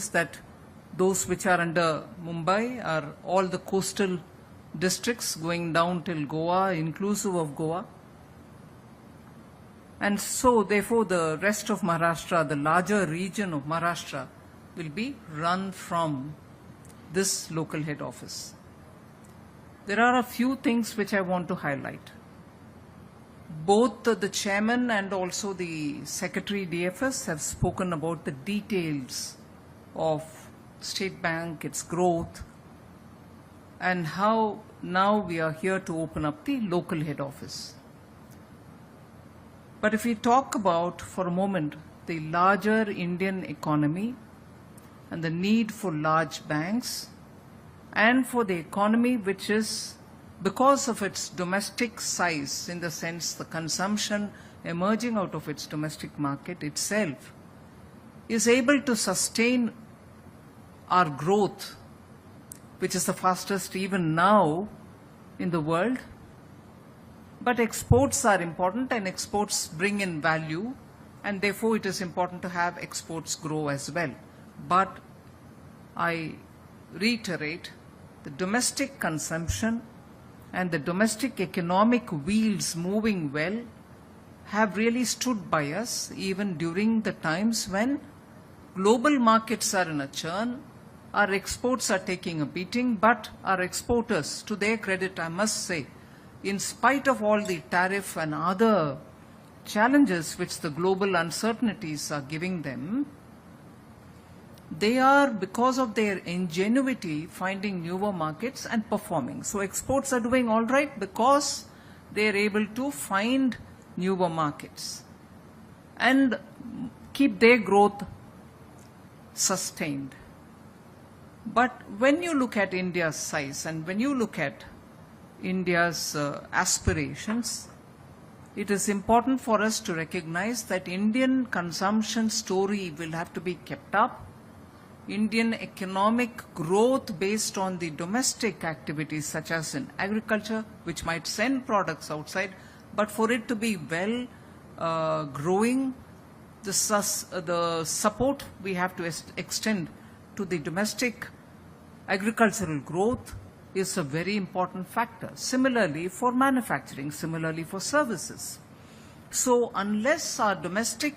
notice that those which are under Mumbai are all the coastal districts going down till Goa, inclusive of Goa. And so, therefore, the rest of Maharashtra, the larger region of Maharashtra, will be run from this local head office. There are a few things which I want to highlight. Both the chairman and also the secretary DFS have spoken about the details of State Bank, its growth, and how now we are here to open up the local head office. But if we talk about, for a moment, the larger Indian economy and the need for large banks, and for the economy which is, because of its domestic size, in the sense the consumption emerging out of its domestic market itself, is able to sustain our growth, which is the fastest even now in the world. But exports are important, and exports bring in value, and therefore it is important to have exports grow as well. But I reiterate, the domestic consumption and the domestic economic wheels moving well have really stood by us even during the times when global markets are in a churn, our exports are taking a beating, but our exporters, to their credit, I must say, in spite of all the tariff and other challenges which the global uncertainties are giving them, they are, because of their ingenuity, finding newer markets and performing. So exports are doing all right because they are able to find newer markets and keep their growth sustained. But when you look at India's size and when you look at India's aspirations, it is important for us to recognize that Indian consumption story will have to be kept up. Indian economic growth based on the domestic activities such as in agriculture, which might send products outside, but for it to be well growing, the support we have to extend to the domestic agricultural growth is a very important factor. Similarly for manufacturing, similarly for services. So unless our domestic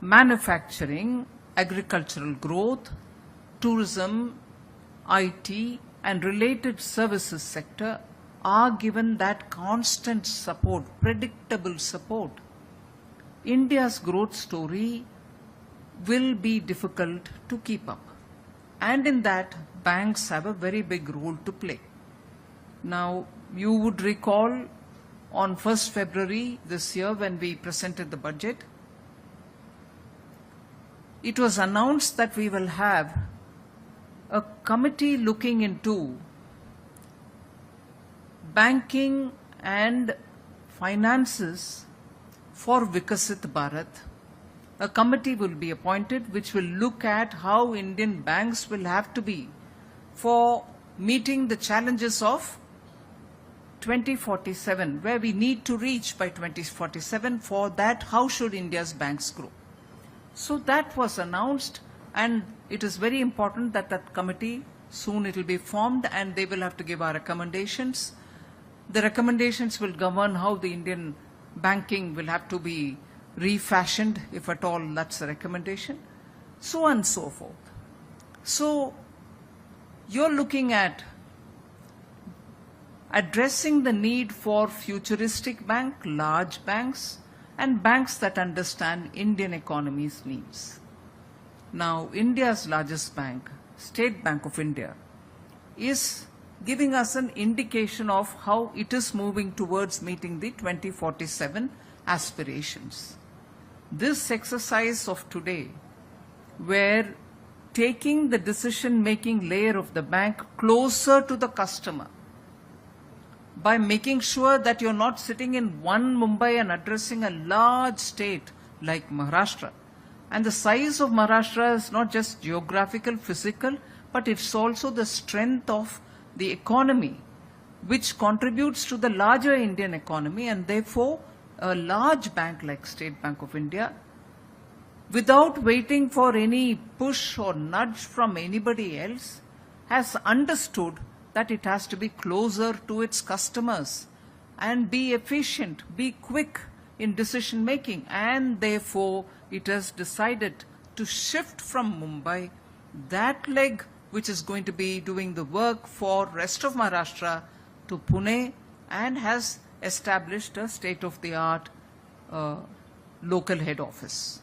manufacturing, agricultural growth, tourism, IT and related services sector are given that constant support, predictable support, India's growth story will be difficult to keep up. And in that, banks have a very big role to play. Now, you would recall on 1st February this year when we presented the budget, it was announced that we will have a committee looking into banking and finances for Vikasit Bharat. A committee will be appointed which will look at how Indian banks will have to be for meeting the challenges of 2047, where we need to reach by 2047. For that, how should India's banks grow? So that was announced, and it is very important that that committee, soon it will be formed and they will have to give our recommendations. The recommendations will govern how the Indian banking will have to be refashioned, if at all that's a recommendation, so on and so forth. So you're looking at addressing the need for futuristic bank, large banks, and banks that understand Indian economy's needs. Now, India's largest bank, State Bank of India, is giving us an indication of how it is moving towards meeting the 2047 aspirations. This exercise of today, where taking the decision-making layer of the bank closer to the customer, by making sure that you're not sitting in one Mumbai and addressing a large state like Maharashtra. And the size of Maharashtra is not just geographical, physical, but it's also the strength of the economy, which contributes to the larger Indian economy, and therefore a large bank like State Bank of India without waiting for any push or nudge from anybody else, has understood that it has to be closer to its customers and be efficient, be quick in decision making, and therefore it has decided to shift from Mumbai, that leg which is going to be doing the work for rest of Maharashtra, to Pune, and has established a state-of-the-art local head office.